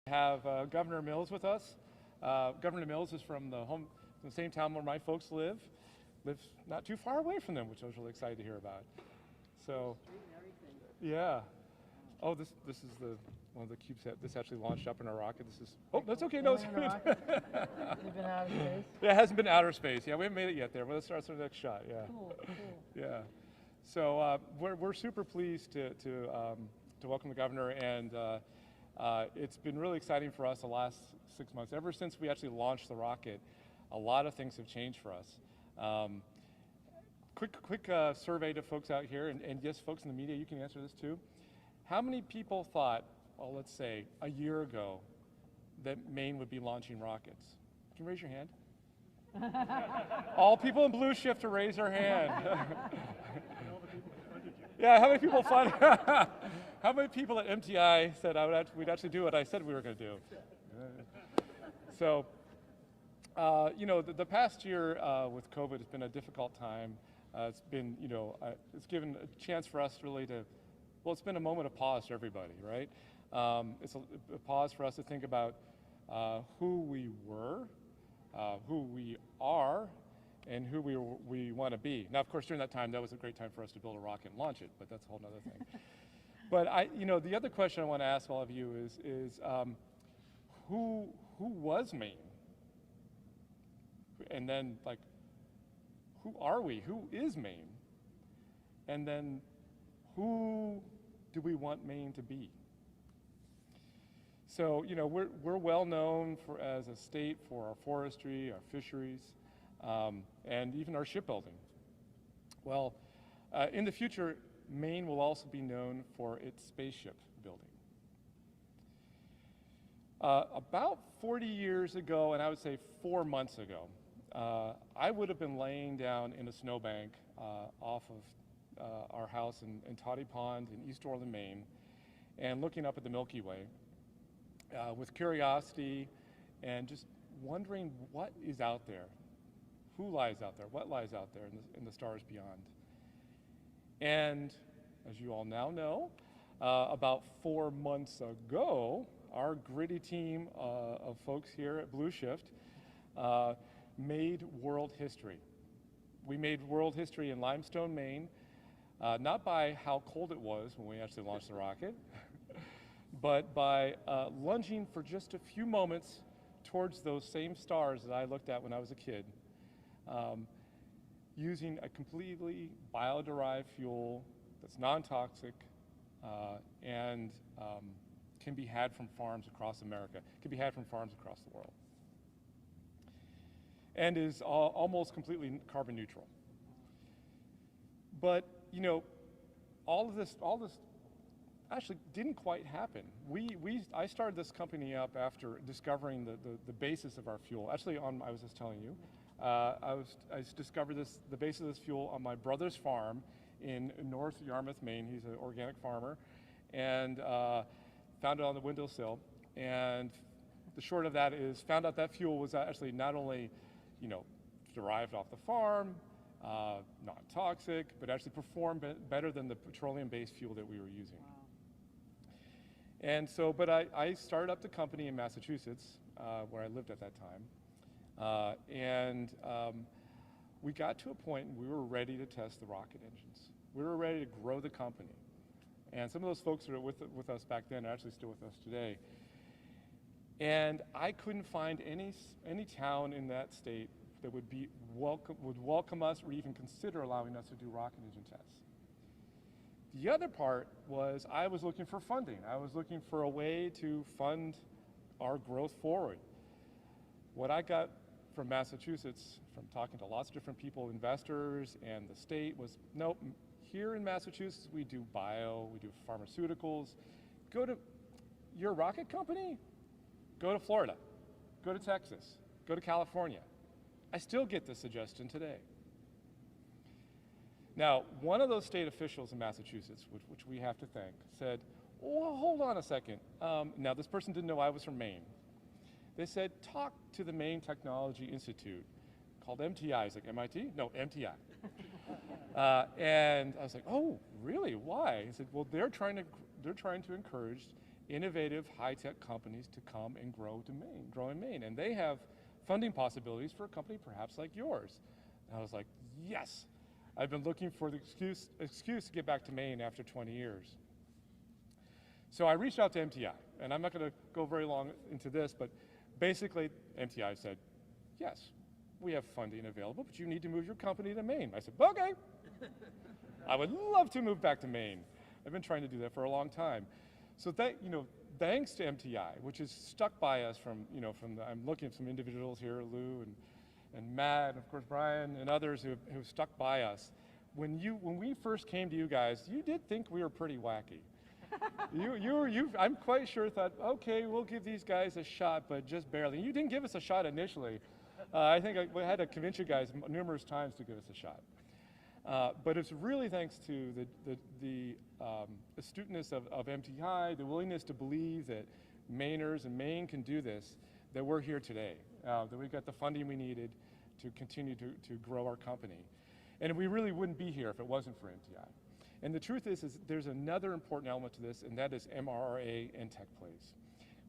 Have Governor Mills with us. Governor Mills is from the same town where my folks lives not too far away from them, which I was really excited to hear about. So, yeah. Oh, this is one of the cubes that this actually launched up in our rocket. This is that's okay. No, it's good. Has it been out of space? Yeah, it hasn't been outer space. Yeah, we haven't made it yet there. But let's start with the next shot. Yeah. Cool. Yeah. So we're super pleased to welcome the governor, and it's been really exciting for us the last 6 months. Ever since we actually launched the rocket, a lot of things have changed for us. Quick survey to folks out here, and yes, folks in the media, you can answer this too. How many people thought, well, let's say a year ago, that Maine would be launching rockets? Can you raise your hand? All people in bluShift to raise their hand. Yeah, how many people thought? How many people at MTI said we'd actually do what I said we were going to do? So, the past year with COVID has been a difficult time. It's been, it's given a chance for us really to, well, it's been a moment of pause for everybody, right? It's a pause for us to think about who we were, who we are, and who we want to be. Now, of course, during that time, that was a great time for us to build a rocket and launch it, but that's a whole other thing. But the other question I want to ask all of you is who was Maine? And then, like, who are we? Who is Maine? And then, who do we want Maine to be? So, we're well known as a state for our forestry, our fisheries, and even our shipbuilding. Well, in the future, Maine will also be known for its spaceship building. About 40 years ago, and I would say 4 months ago, I would have been laying down in a snowbank off of our house in Toddy Pond in East Orland, Maine, and looking up at the Milky Way with curiosity and just wondering what is out there, who lies out there, what lies out there in the stars beyond. And as you all now know, about 4 months ago, our gritty team of folks here at bluShift made world history. We made world history in Limestone, Maine, not by how cold it was when we actually launched the rocket, but by lunging for just a few moments towards those same stars that I looked at when I was a kid, using a completely bio-derived fuel that's non-toxic and can be had from farms across America, can be had from farms across the world, and is almost completely carbon neutral. But all this actually didn't quite happen. I started this company up after discovering the basis of our fuel. Actually, I was just telling you, I discovered the basis of this fuel on my brother's farm in North Yarmouth, Maine. He's an organic farmer, and found it on the windowsill. And the short of that is, found out that fuel was actually not only, derived off the farm, non-toxic, but actually performed better than the petroleum-based fuel that we were using. Wow. And so, but I started up the company in Massachusetts, where I lived at that time. We got to a point we were ready to test the rocket engines. We were ready to grow the company. And some of those folks that were with us back then are actually still with us today. And I couldn't find any town in that state that would welcome us or even consider allowing us to do rocket engine tests. The other part was I was looking for funding. I was looking for a way to fund our growth forward. What I got from Massachusetts, from talking to lots of different people, investors, and the state was, nope, here in Massachusetts we do bio, we do pharmaceuticals. You're a rocket company? Go to Florida, go to Texas, go to California. I still get this suggestion today. Now, one of those state officials in Massachusetts, which we have to thank, said, well, hold on a second. Now, this person didn't know I was from Maine. They said, talk to the Maine Technology Institute, called MTI. He's like, MIT? No, MTI. And I was like, oh, really? Why? He said, well, they're trying to encourage innovative, high-tech companies to come and grow in Maine. And they have funding possibilities for a company perhaps like yours. And I was like, yes, I've been looking for the excuse to get back to Maine after 20 years. So I reached out to MTI, and I'm not going to go very long into this, but basically MTI said, yes, we have funding available, but you need to move your company to Maine. I said, okay. I would love to move back to Maine. I've been trying to do that for a long time. So thanks to MTI, which has stuck by us I'm looking at some individuals here, Lou and Matt, and of course Brian and others who've stuck by us. When we first came to you guys, you did think we were pretty wacky. I'm quite sure thought, okay, we'll give these guys a shot, but just barely. You didn't give us a shot initially. I think I had to convince you guys numerous times to give us a shot. But it's really thanks to the astuteness of MTI, the willingness to believe that Mainers and Maine can do this, that we're here today, that we've got the funding we needed to continue to grow our company. And we really wouldn't be here if it wasn't for MTI. And the truth is there's another important element to this, and that is MRA and Tech Place,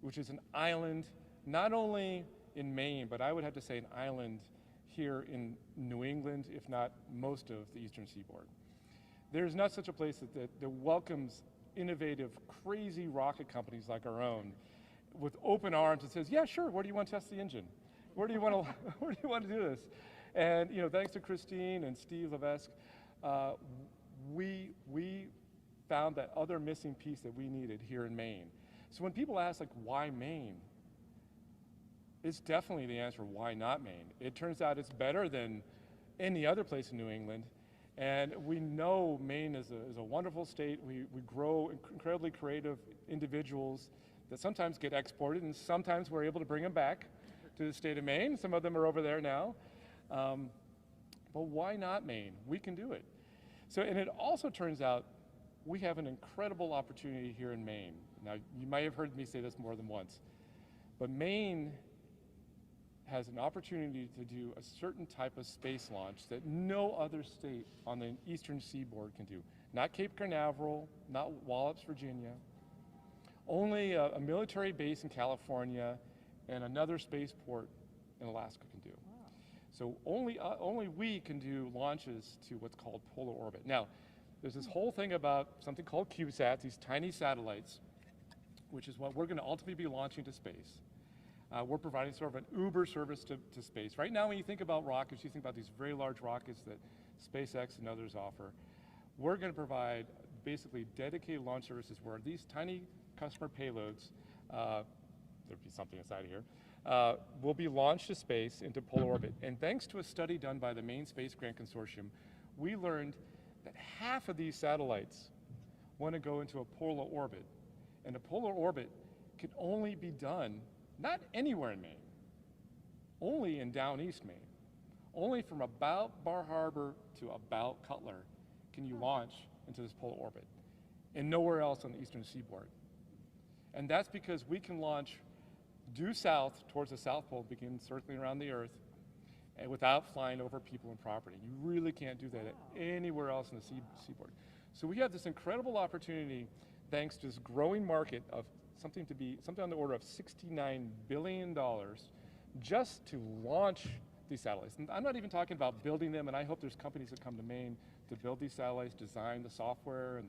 which is an island, not only in Maine, but I would have to say an island here in New England, if not most of the Eastern Seaboard. There's not such a place that welcomes innovative, crazy rocket companies like our own with open arms and says, yeah, sure, where do you want to test the engine? Where do you want to do this? And thanks to Christine and Steve Levesque, we found that other missing piece that we needed here in Maine. So when people ask, like, why Maine? It's definitely the answer, why not Maine? It turns out it's better than any other place in New England. And we know Maine is a wonderful state. We grow incredibly creative individuals that sometimes get exported, and sometimes we're able to bring them back to the state of Maine. Some of them are over there now. But why not Maine? We can do it. So, and it also turns out we have an incredible opportunity here in Maine. Now, you might have heard me say this more than once, but Maine has an opportunity to do a certain type of space launch that no other state on the eastern seaboard can do. Not Cape Canaveral, not Wallops, Virginia. Only a military base in California and another spaceport in Alaska can do. Wow. So only we can do launches to what's called polar orbit. Now, there's this whole thing about something called CubeSats, these tiny satellites, which is what we're going to ultimately be launching to space. We're providing sort of an Uber service to space. Right now, when you think about rockets, you think about these very large rockets that SpaceX and others offer. We're going to provide basically dedicated launch services where these tiny customer payloads, there'll be something inside here, will be launched to space into polar orbit. And thanks to a study done by the Maine Space Grant Consortium, we learned that half of these satellites want to go into a polar orbit. And a polar orbit can only be done not anywhere in Maine, only in down east Maine. Only from about Bar Harbor to about Cutler can you launch into this polar orbit, and nowhere else on the eastern seaboard. And that's because we can launch due south towards the South Pole, begin circling around the Earth, and without flying over people and property. You really can't do that anywhere else in the seaboard. So we have this incredible opportunity, thanks to this growing market of something on the order of $69 billion just to launch these satellites. And I'm not even talking about building them, and I hope there's companies that come to Maine to build these satellites, design the software and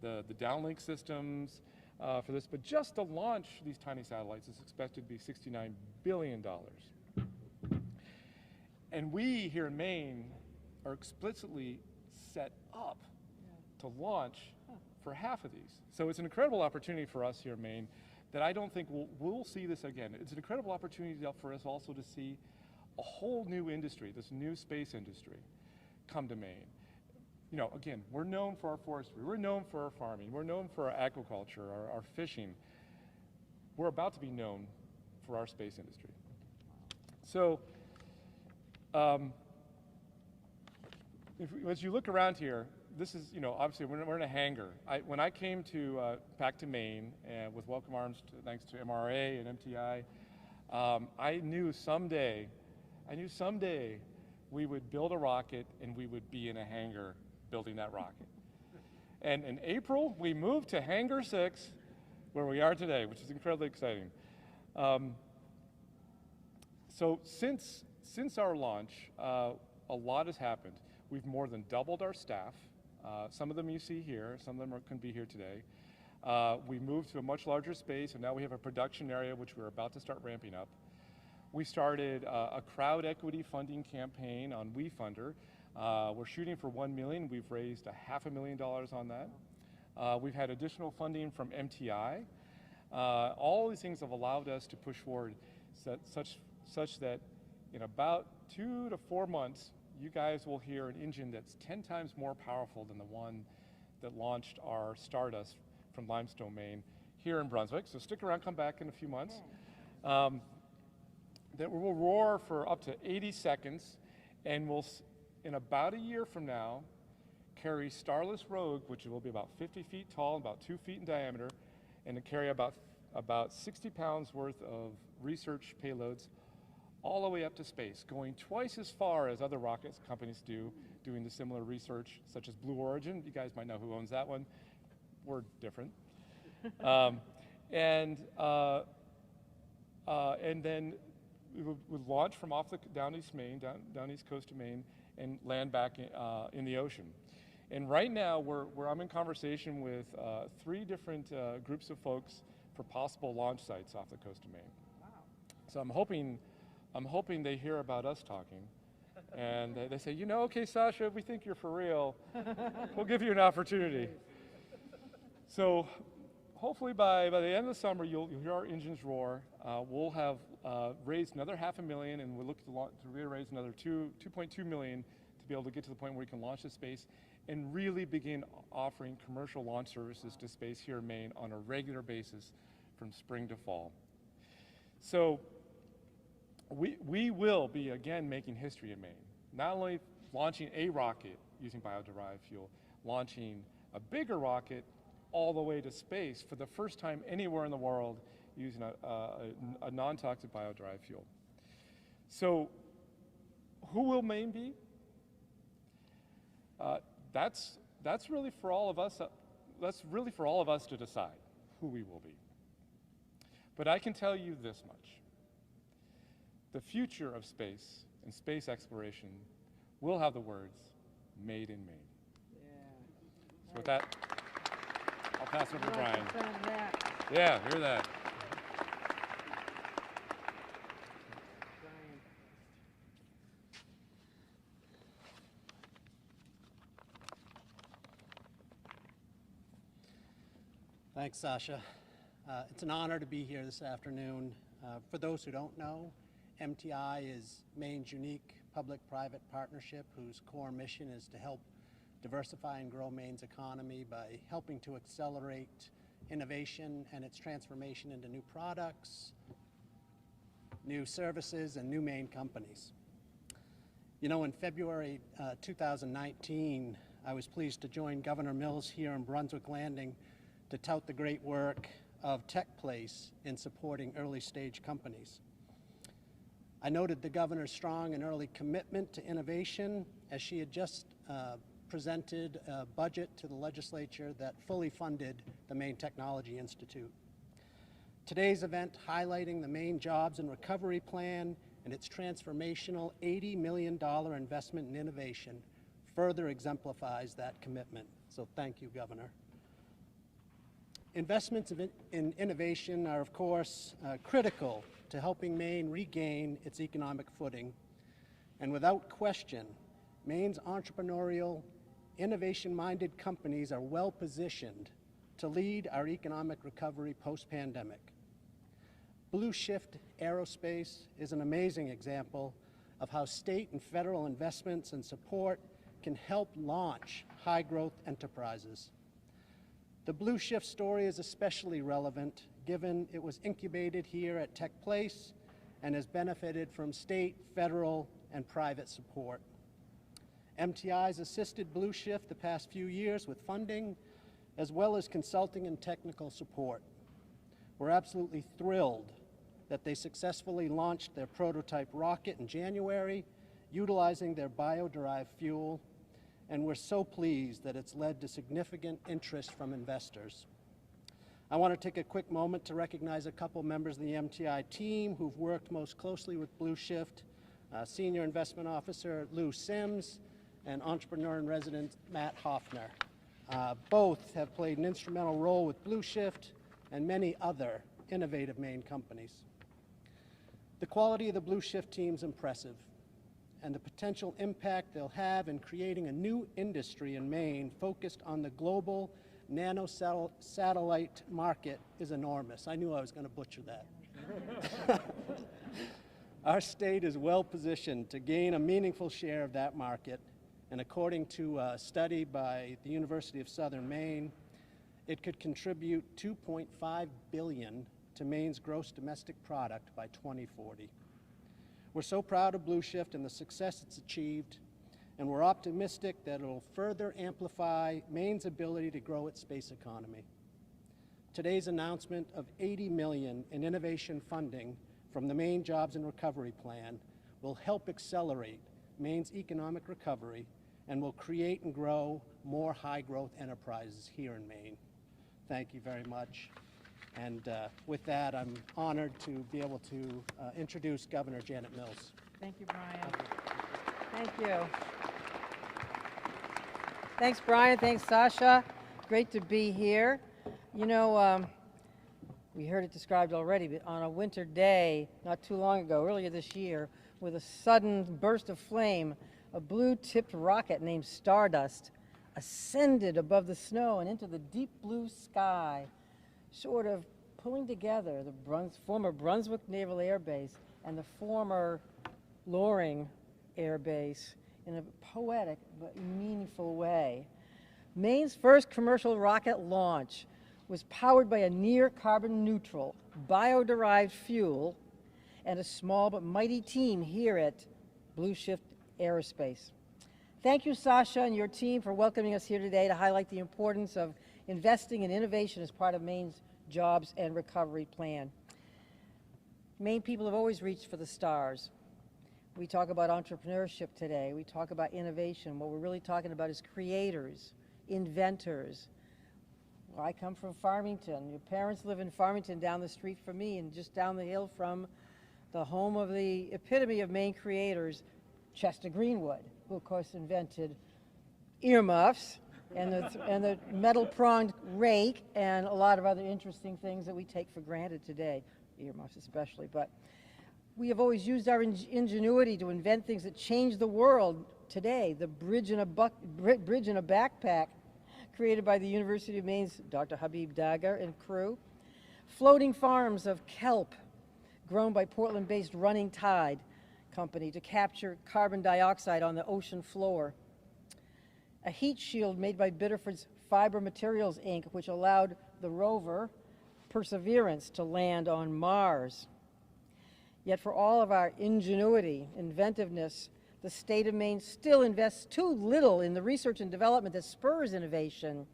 the downlink systems for this, but just to launch these tiny satellites is expected to be $69 billion. And we here in Maine are explicitly set up to launch for half of these. So it's an incredible opportunity for us here in Maine that I don't think we'll see this again. It's an incredible opportunity for us also to see a whole new industry, this new space industry, come to Maine. Again, we're known for our forestry, we're known for our farming, we're known for our agriculture, our fishing. We're about to be known for our space industry. So, as you look around here, this is, obviously we're in a hangar. When I came back to Maine with Welcome Arms, thanks to MRA and MTI, I knew someday we would build a rocket and we would be in a hangar building that rocket. And in April, we moved to Hangar 6 where we are today, which is incredibly exciting. So since our launch, a lot has happened. We've more than doubled our staff. Some of them you see here, some of them couldn't be here today. We moved to a much larger space, and now we have a production area which we're about to start ramping up. We started a crowd equity funding campaign on WeFunder. We're shooting for $1 million. We've raised $500,000 on that. We've had additional funding from MTI. All these things have allowed us to push forward such that in about 2 to 4 months, you guys will hear an engine that's 10 times more powerful than the one that launched our Stardust from Limestone, Maine, here in Brunswick. So stick around, come back in a few months. That will roar for up to 80 seconds, and will, in about a year from now, carry Starless Rogue, which will be about 50 feet tall, about 2 feet in diameter, and to carry about 60 pounds worth of research payloads all the way up to space, going twice as far as other rocket companies do, doing the similar research, such as Blue Origin. You guys might know who owns that one. We're different. And then we would launch from off the down east coast of Maine, and land back in the ocean. And right now, I'm in conversation with 3 different groups of folks for possible launch sites off the coast of Maine. Wow. So I'm hoping they hear about us talking, and they say, you know, okay, Sasha, we think you're for real. We'll give you an opportunity. So hopefully by the end of the summer, you'll hear our engines roar. We'll have raised another $500,000, and we'll look to raise another $2.2 million to be able to get to the point where we can launch to space and really begin offering commercial launch services to space here in Maine on a regular basis from spring to fall. So we will be, again, making history in Maine. Not only launching a rocket using bio-derived fuel, launching a bigger rocket all the way to space for the first time anywhere in the world using a non-toxic bio-derived fuel. So who will Maine be? That's really for all of us. That's really for all of us to decide who we will be. But I can tell you this much. The future of space and space exploration will have the words, made in Maine. Yeah. So with that, I'll pass it over to Brian. Yeah, hear that. Thanks, Sasha. It's an honor to be here this afternoon. For those who don't know, MTI is Maine's unique public-private partnership whose core mission is to help diversify and grow Maine's economy by helping to accelerate innovation and its transformation into new products, new services, and new Maine companies. You know, in February 2019, I was pleased to join Governor Mills here in Brunswick Landing to tout the great work of TechPlace in supporting early-stage companies. I noted the governor's strong and early commitment to innovation as she had just presented a budget to the legislature that fully funded the Maine Technology Institute. Today's event, highlighting the Maine Jobs and Recovery Plan and its transformational $80 million investment in innovation, further exemplifies that commitment. So thank you, Governor. Investments in innovation are, of course, critical to helping Maine regain its economic footing. And without question, Maine's entrepreneurial, innovation-minded companies are well positioned to lead our economic recovery post-pandemic. bluShift Aerospace is an amazing example of how state and federal investments and support can help launch high-growth enterprises. The bluShift story is especially relevant given it was incubated here at TechPlace and has benefited from state, federal, and private support. MTI's assisted bluShift the past few years with funding, as well as consulting and technical support. We're absolutely thrilled that they successfully launched their prototype rocket in January, utilizing their bio-derived fuel, and we're so pleased that it's led to significant interest from investors. I want to take a quick moment to recognize a couple members of the MTI team who've worked most closely with bluShift, Senior Investment Officer Lou Sims and Entrepreneur in Residence Matt Hoffner. Both have played an instrumental role with bluShift and many other innovative Maine companies. The quality of the bluShift team is impressive, and the potential impact they'll have in creating a new industry in Maine focused on the global nanosatellite market is enormous. I knew I was going to butcher that. Our state is well positioned to gain a meaningful share of that market, and according to a study by the University of Southern Maine, it could contribute $2.5 billion to Maine's gross domestic product by 2040. We're so proud of bluShift and the success it's achieved, and we're optimistic that it'll further amplify Maine's ability to grow its space economy. Today's announcement of $80 million in innovation funding from the Maine Jobs and Recovery Plan will help accelerate Maine's economic recovery and will create and grow more high-growth enterprises here in Maine. Thank you very much. And with that, I'm honored to be able to introduce Governor Janet Mills. Thank you, Brian. Thank you. Thanks, Brian. Thanks, Sasha. Great to be here. You know, we heard it described already, but on a winter day, not too long ago, earlier this year, with a sudden burst of flame, a blue-tipped rocket named Stardust ascended above the snow and into the deep blue sky, sort of pulling together the former Brunswick Naval Air Base and the former Loring Air Base in a poetic but meaningful way. Maine's first commercial rocket launch was powered by a near carbon neutral, bio-derived fuel and a small but mighty team here at bluShift Aerospace. Thank you, Sasha, and your team for welcoming us here today to highlight the importance of investing in innovation as part of Maine's Jobs and Recovery Plan. Maine people have always reached for the stars. We talk about entrepreneurship today. We talk about innovation. What we're really talking about is creators, inventors. Well, I come from Farmington. Your parents live in Farmington down the street from me and just down the hill from the home of the epitome of Maine creators, Chester Greenwood, who of course invented earmuffs and the metal-pronged rake and a lot of other interesting things that we take for granted today, earmuffs especially. But we have always used our ingenuity to invent things that change the world today. The bridge in a backpack, created by the University of Maine's Dr. Habib Dagher and crew. Floating farms of kelp, grown by Portland-based Running Tide Company to capture carbon dioxide on the ocean floor. A heat shield made by Biddeford's Fiber Materials Inc., which allowed the rover Perseverance to land on Mars. Yet for all of our ingenuity, inventiveness, the state of Maine still invests too little in the research and development that spurs innovation.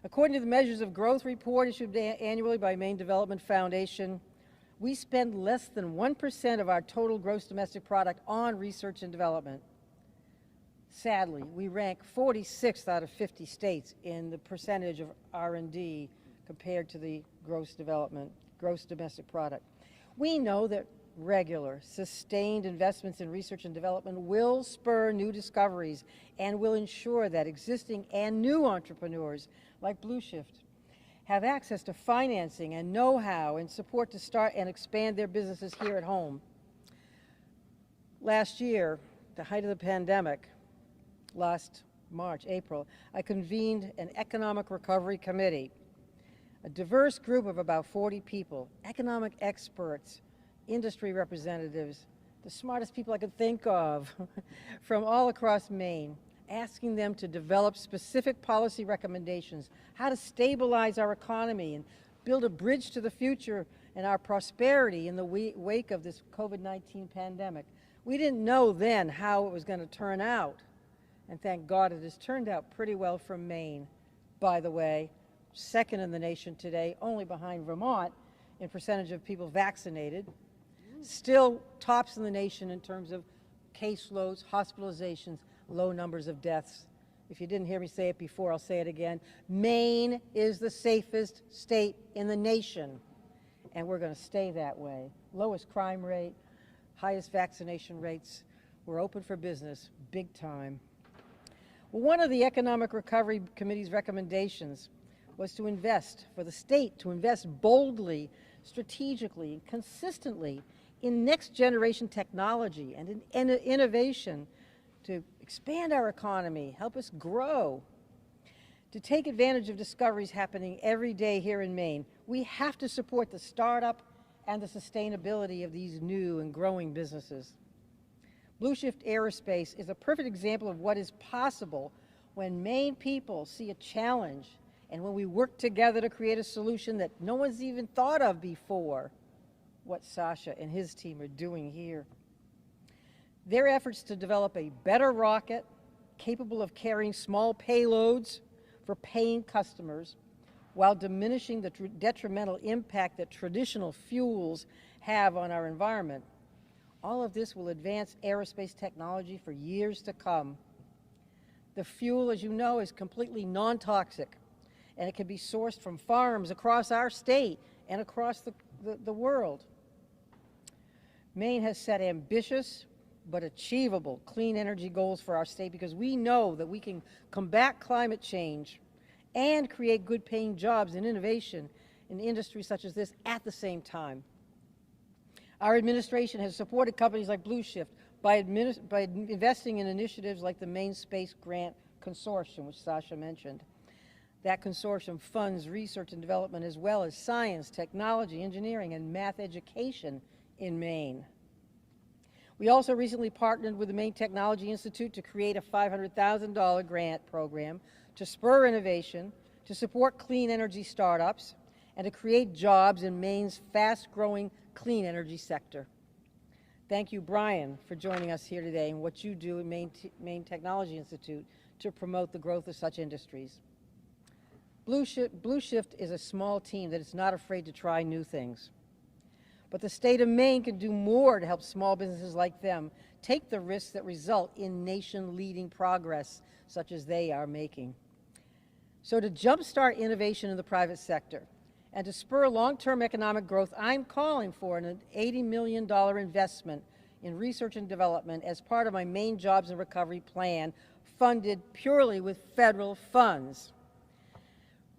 According to the Measures of Growth report issued annually by Maine Development Foundation, we spend less than 1% of our total gross domestic product on research and development. Sadly, we rank 46th out of 50 states in the percentage of R&D compared to the gross domestic product. We know that regular, sustained investments in research and development will spur new discoveries and will ensure that existing and new entrepreneurs like bluShift have access to financing and know-how and support to start and expand their businesses here at home. Last year, the height of the pandemic, last March, April, I convened an economic recovery committee, a diverse group of about 40 people, economic experts, industry representatives, the smartest people I could think of from all across Maine, asking them to develop specific policy recommendations, how to stabilize our economy and build a bridge to the future and our prosperity in the wake of this COVID-19 pandemic. We didn't know then how it was going to turn out, and thank God it has turned out pretty well for Maine. By the way, second in the nation today, only behind Vermont in percentage of people vaccinated. Still tops in the nation in terms of caseloads, hospitalizations, low numbers of deaths If you didn't hear me say it before, I'll say it again. Maine is the safest state in the nation, and we're going to stay that way. Lowest crime rate, highest vaccination rates. We're open for business, big time. Well, one of the Economic Recovery Committee's recommendations was to invest, for the state to invest boldly, strategically, and consistently in next generation technology and in innovation to expand our economy, help us grow. To take advantage of discoveries happening every day here in Maine, we have to support the startup and the sustainability of these new and growing businesses. bluShift Aerospace is a perfect example of what is possible when Maine people see a challenge and when we work together to create a solution that no one's even thought of before. What Sasha and his team are doing here. Their efforts to develop a better rocket capable of carrying small payloads for paying customers while diminishing the detrimental impact that traditional fuels have on our environment. All of this will advance aerospace technology for years to come. The fuel, as you know, is completely non-toxic, and it can be sourced from farms across our state and across the world. Maine has set ambitious but achievable clean energy goals for our state because we know that we can combat climate change and create good paying jobs and innovation in industries such as this at the same time. Our administration has supported companies like bluShift by investing in initiatives like the Maine Space Grant Consortium, which Sasha mentioned. That consortium funds research and development as well as science, technology, engineering, and math education in Maine. We also recently partnered with the Maine Technology Institute to create a $500,000 grant program to spur innovation, to support clean energy startups, and to create jobs in Maine's fast-growing clean energy sector. Thank you, Brian, for joining us here today and what you do at Maine Technology Institute to promote the growth of such industries. bluShift is a small team that is not afraid to try new things. But the state of Maine can do more to help small businesses like them take the risks that result in nation-leading progress such as they are making. So to jumpstart innovation in the private sector and to spur long-term economic growth, I'm calling for an $80 million investment in research and development as part of my Maine Jobs and Recovery Plan, funded purely with federal funds.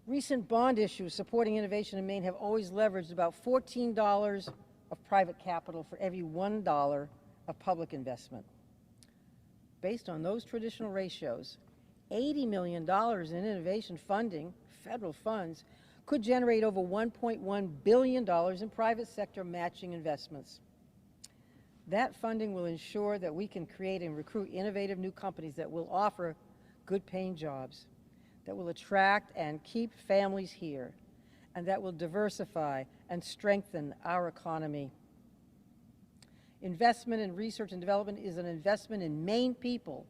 Recent bond issues supporting innovation in Maine have always leveraged about $14 of private capital for every $1 of public investment. Based on those traditional ratios, $80 million in innovation funding, federal funds, could generate over $1.1 billion in private sector matching investments. That funding will ensure that we can create and recruit innovative new companies that will offer good paying jobs, that will attract and keep families here, and that will diversify and strengthen our economy. Investment in research and development is an investment in Maine people,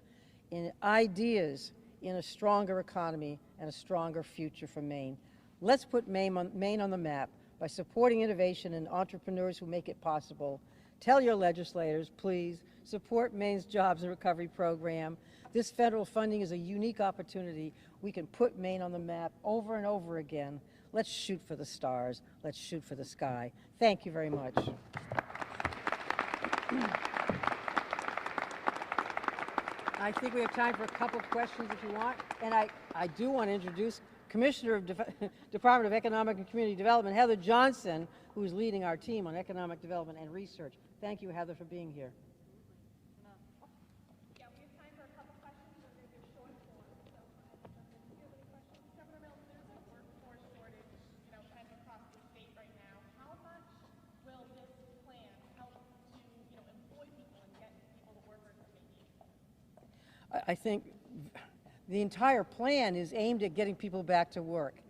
in ideas, in a stronger economy and a stronger future for Maine. Let's put Maine on the map by supporting innovation and entrepreneurs who make it possible. Tell your legislators, please, support Maine's Jobs and Recovery Program. This federal funding is a unique opportunity. We can put Maine on the map over and over again. Let's shoot for the stars. Let's shoot for the sky. Thank you very much. I think we have time for a couple of questions if you want. And I do want to introduce Commissioner of Department of Economic and Community Development, Heather Johnson, who is leading our team on economic development and research. Thank you, Heather, for being here. Yeah, we have time for a couple questions. We're going to do short form. So, do you have any questions? Governor Mills, there's a workforce shortage, kind of across the state right now. How much will this plan help to, employ people and get people the workers that they need? I think the entire plan is aimed at getting people back to work.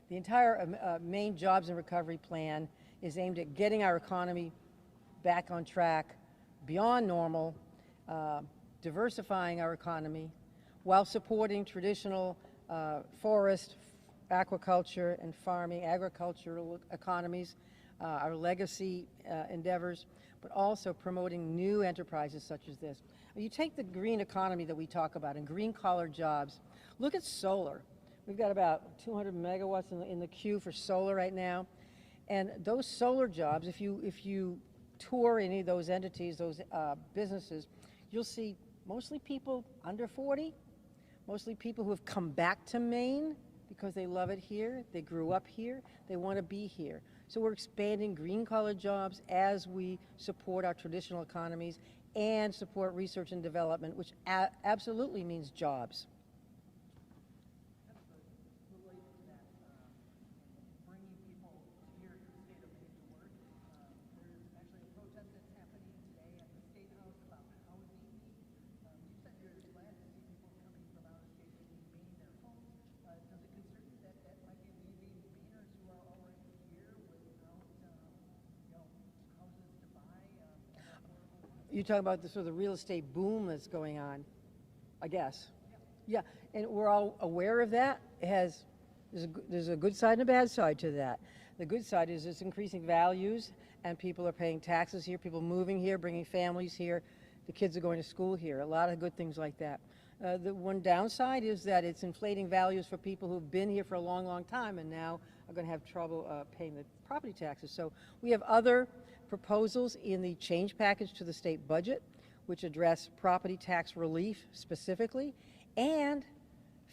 The entire Maine Jobs and Recovery Plan is aimed at getting our economy back on track, beyond normal, diversifying our economy, while supporting traditional forest, aquaculture, and farming, agricultural economies, our legacy endeavors, but also promoting new enterprises such as this. You take the green economy that we talk about and green collar jobs. Look at solar. We've got about 200 megawatts in the queue for solar right now. And those solar jobs, if you tour any of those entities, those businesses, you'll see mostly people under 40, mostly people who have come back to Maine because they love it here, they grew up here, they want to be here. So we're expanding green collar jobs as we support our traditional economies and support research and development, which absolutely means jobs. You talk about the sort of the real estate boom that's going on, I guess. Yeah, and we're all aware of that. There's a good side and a bad side to that. The good side is it's increasing values, and people are paying taxes here, people moving here, bringing families here, the kids are going to school here, a lot of good things like that. The one downside is that it's inflating values for people who've been here for a long, long time and now are going to have trouble paying the property taxes. So we have other proposals in the change package to the state budget, which address property tax relief specifically, and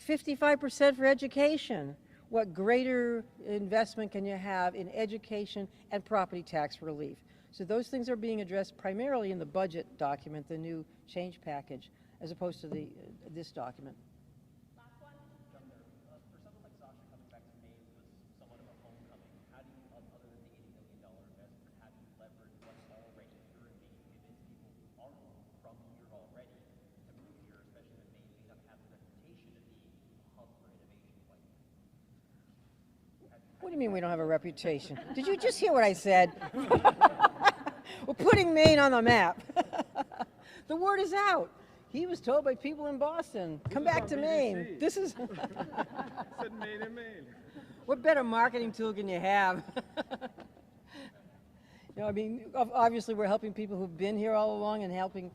55% for education. What greater investment can you have in education and property tax relief? So those things are being addressed primarily in the budget document, the new change package, as opposed to this document. Last one. For someone like Sasha, coming back to Maine was somewhat of a homecoming. How do you, other than the $80 million investment, how do you leverage what's already here in Maine to convince people who aren't from here already to move here, especially when Maine may not have the reputation of being a hub for innovation quite yet? What do you mean we don't have a reputation? Did you just hear what I said? We're putting Maine on the map. The word is out. He was told by people in Boston, come back to Maine. This is Said Maine and Maine. what better marketing tool can you have? You know, I mean, obviously we're helping people who've been here all along and helping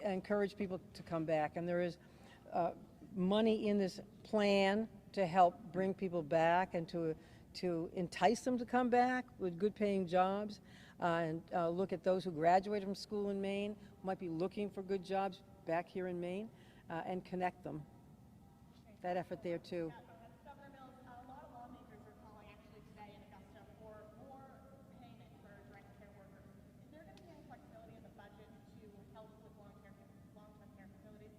encourage people to come back. And there is money in this plan to help bring people back and to entice them to come back with good paying jobs. And look at those who graduated from school in Maine, who might be looking for good jobs back here in Maine, and connect them. That effort there too. Governor Mills, a lot of lawmakers are calling actually today in Augusta for more payment for direct care workers. Is there going to be any flexibility in the budget to help with long-term care facilities?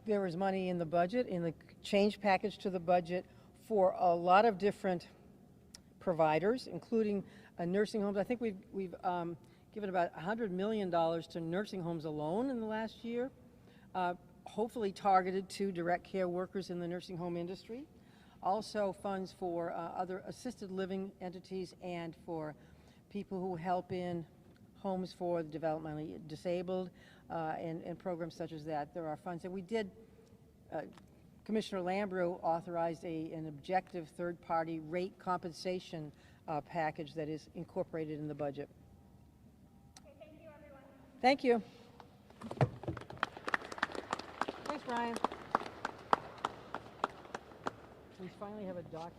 There is money in the budget, in the change package to the budget, for a lot of different providers, including nursing homes. I think we've given about $100 million to nursing homes alone in the last year, hopefully targeted to direct care workers in the nursing home industry. Also funds for other assisted living entities and for people who help in homes for the developmentally disabled and programs such as that. There are funds that we did. Commissioner Lambrew authorized an objective third-party rate compensation package that is incorporated in the budget. Okay, thank you, everyone. Thank you. Thanks, Brian. We finally have a document.